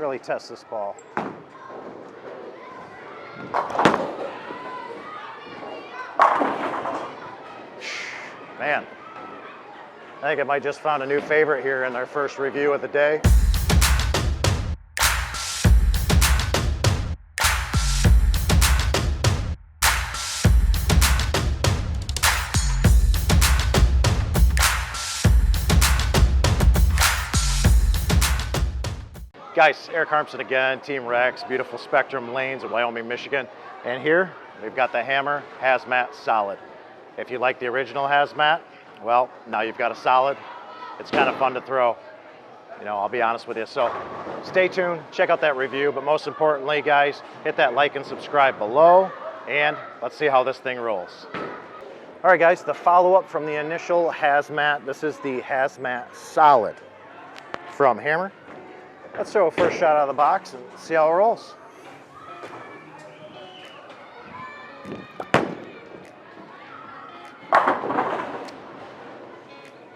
really test this ball. Man, I think I might just found a new favorite here in our first review of the day. Guys, Eric Harmson again, Team Rex, beautiful Spectrum lanes in Wyoming, Michigan. And here, we've got the Hammer Hazmat Solid. If you like the original Hazmat, well, now you've got a Solid. It's kind of fun to throw, you know, I'll be honest with you. So stay tuned, check out that review, but most importantly, guys, hit that like and subscribe below, and let's see how this thing rolls. All right, guys, the follow-up from the initial Hazmat. This is the Hazmat Solid from Hammer. Let's throw a first shot out of the box and see how it rolls.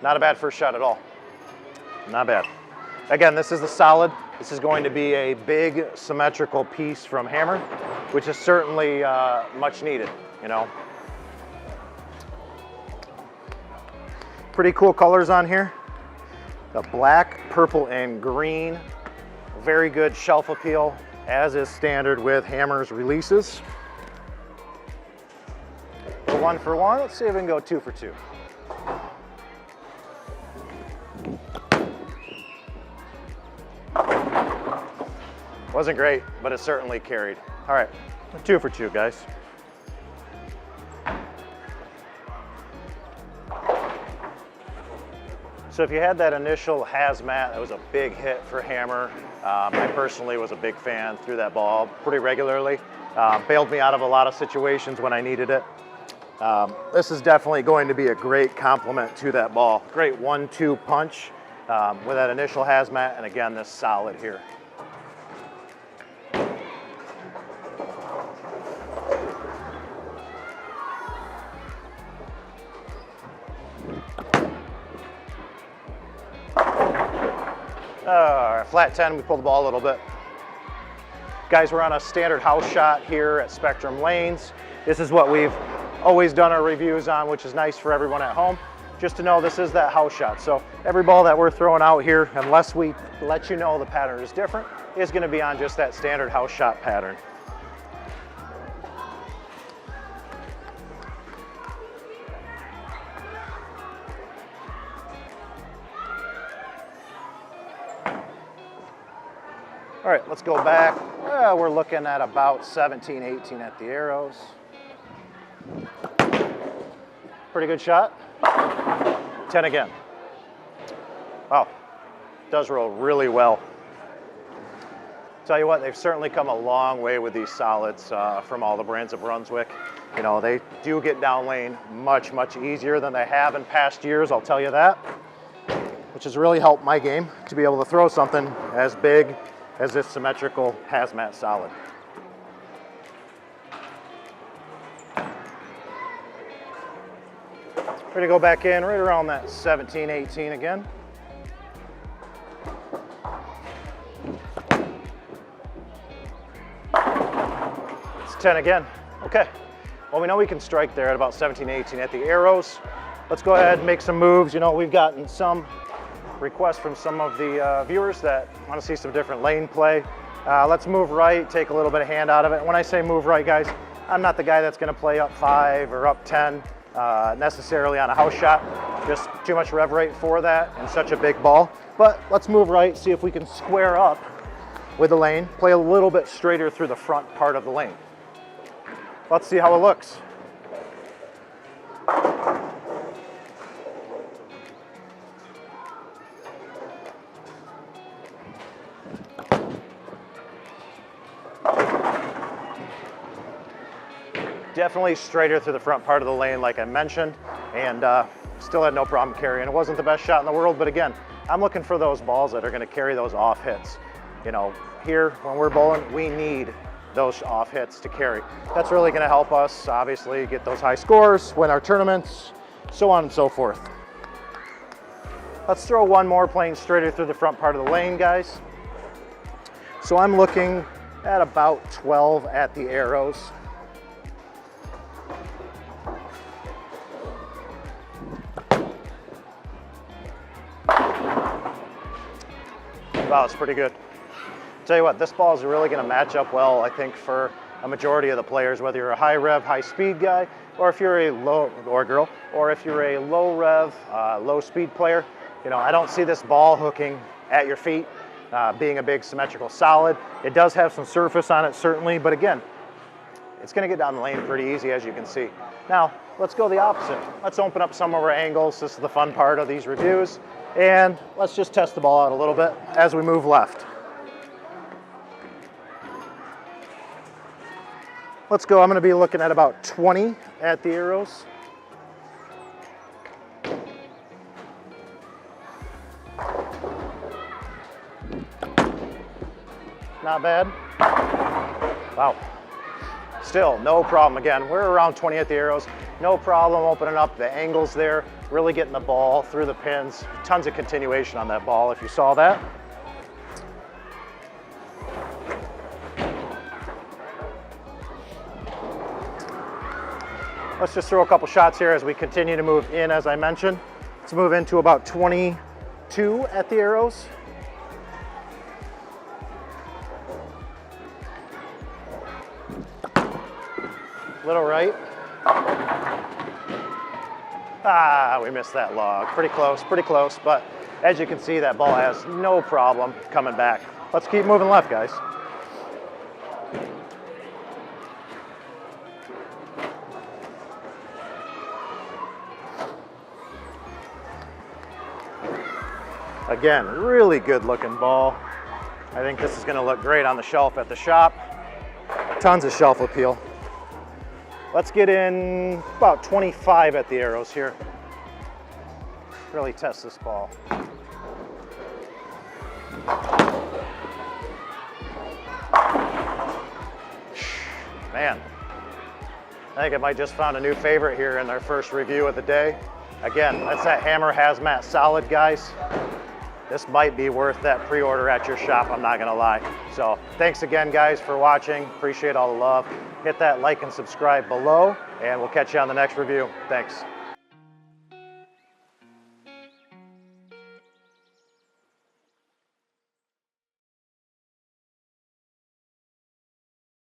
Not a bad first shot at all. Not bad. Again, this is the Solid. This is going to be a big symmetrical piece from Hammer, which is certainly much needed, you know. Pretty cool colors on here. The black, purple, and green. Very good shelf appeal, as is standard with Hammer's releases. We're 1 for 1. Let's see if we can go 2 for 2. Wasn't great, but it certainly carried. All right, 2 for 2, guys. So if you had that initial Hazmat, that was a big hit for Hammer. I personally was a big fan, threw that ball pretty regularly. Bailed me out of a lot of situations when I needed it. This is definitely going to be a great complement to that ball. Great 1-2 punch with that initial Hazmat, and again, this Solid here. Flat 10, we pulled the ball a little bit. Guys, we're on a standard house shot here at Spectrum Lanes. This is what we've always done our reviews on, which is nice for everyone at home. Just to know this is that house shot. So every ball that we're throwing out here, unless we let you know the pattern is different, is going to be on just that standard house shot pattern. All right, let's go back. We're looking at about 17, 18 at the arrows. Pretty good shot. 10 again. Wow, does roll really well. Tell you what, they've certainly come a long way with these solids from all the brands of Brunswick. You know, they do get down lane much, much easier than they have in past years, I'll tell you that. Which has really helped my game to be able to throw something as big as this symmetrical Hazmat Solid. Ready to go back in right around that 17, 18 again. It's 10 again. Okay. Well, we know we can strike there at about 17, 18 at the arrows. Let's go ahead and make some moves. You know, we've gotten some requests from some of the viewers that want to see some different lane play. Let's move right, take a little bit of hand out of it. When I say move right, guys, I'm not the guy that's going to play up 5 or up 10 necessarily on a house shot. Just too much rev rate for that and such a big ball. But let's move right, see if we can square up with the lane, play a little bit straighter through the front part of the lane. Let's see how it looks. Definitely straighter through the front part of the lane, like I mentioned, and still had no problem carrying. It wasn't the best shot in the world, but again, I'm looking for those balls that are going to carry those off hits. You know, here when we're bowling, we need those off hits to carry. That's really going to help us, obviously, get those high scores, win our tournaments, so on and so forth. Let's throw one more playing straighter through the front part of the lane, guys. So I'm looking at about 12 at the arrows. Wow, it's pretty good. Tell you what, this ball is really going to match up well, I think, for a majority of the players, whether you're a high rev, high speed guy, or if you're a low, or girl, or if you're a low rev, low speed player. You know, I don't see this ball hooking at your feet, being a big symmetrical solid. It does have some surface on it, certainly, but again, it's going to get down the lane pretty easy, as you can see. Now, let's go the opposite. Let's open up some of our angles. This is the fun part of these reviews. And let's just test the ball out a little bit as we move left. Let's go. I'm going to be looking at about 20 at the arrows. Not bad. Wow. Still, no problem. Again, we're around 20 at the arrows. No problem opening up the angles there, really getting the ball through the pins. Tons of continuation on that ball, if you saw that. Let's just throw a couple shots here as we continue to move in, as I mentioned. Let's move into about 22 at the arrows. Little right. Ah, we missed that log. Pretty close, but as you can see, that ball has no problem coming back. Let's keep moving left, guys. Again, really good looking ball. I think this is going to look great on the shelf at the shop. Tons of shelf appeal. Let's get in about 25 at the arrows here. Really test this ball. Man, I think I might just found a new favorite here in our first review of the day. Again, that's that Hammer Hazmat Solid, guys. This might be worth that pre-order at your shop, I'm not gonna lie. So thanks again, guys, for watching. Appreciate all the love. Hit that like and subscribe below, and we'll catch you on the next review. Thanks.